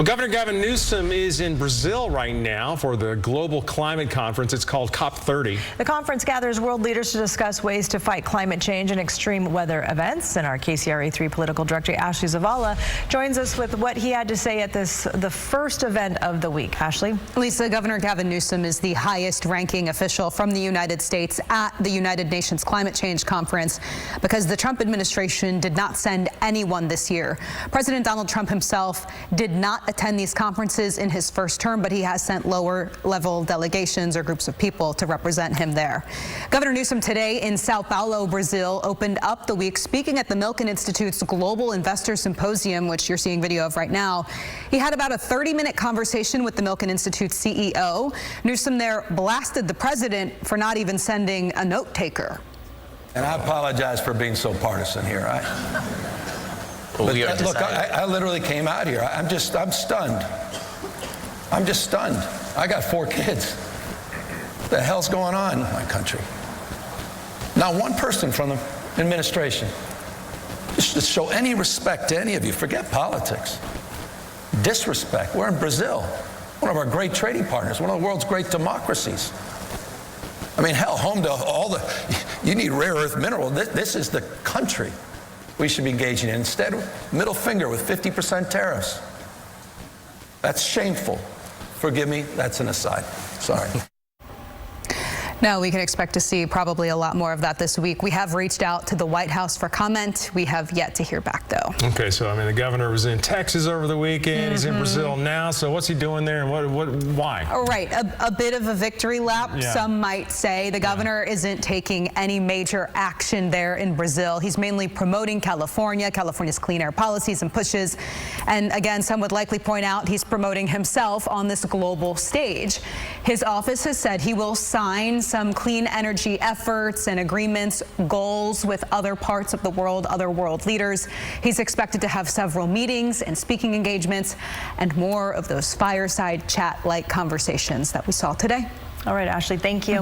Well, Governor Gavin Newsom is in Brazil right now for the global climate conference. It's called COP30. The conference gathers world leaders to discuss ways to fight climate change and extreme weather events. And our KCRA 3 political director, Ashley Zavala, joins us with what he had to say at the first event of the week. Ashley? Lisa, Governor Gavin Newsom is the highest ranking official from the United States at the United Nations Climate Change Conference because the Trump administration did not send anyone this year. President Donald Trump himself did not attend these conferences in his first term, but he has sent lower level delegations or groups of people to represent him there. Governor Newsom today in São Paulo, Brazil, opened up the week speaking at the Milken Institute's Global Investor Symposium, which you're seeing video of right now. He had about a 30-minute conversation with the Milken Institute's CEO. Newsom there blasted the president for not even sending a note taker. And I apologize for being so partisan here. But look, I literally came out here. I'm stunned. I'm just stunned. I got 4 kids. What the hell's going on in my country? Not one person from the administration just to show any respect to any of you. Forget politics. Disrespect. We're in Brazil, one of our great trading partners, one of the world's great democracies. I mean, hell, home to all you need rare earth mineral. This is the country we should be engaging in. Instead, middle finger with 50% tariffs. That's shameful. Forgive me, that's an aside. Sorry. Now, we can expect to see probably a lot more of that this week. We have reached out to the White House for comment. We have yet to hear back, though. Okay, so I mean, the governor was in Texas over the weekend. He's in Brazil now. So what's he doing there, and why? Oh, right, a bit of a victory lap, some might say. The governor isn't taking any major action there in Brazil. He's mainly promoting California's clean air policies and pushes. And again, some would likely point out he's promoting himself on this global stage. His office has said he will sign some clean energy efforts and agreements, goals with other parts of the world, other world leaders. He's expected to have several meetings and speaking engagements and more of those fireside chat-like conversations that we saw today. All right, Ashley, thank you.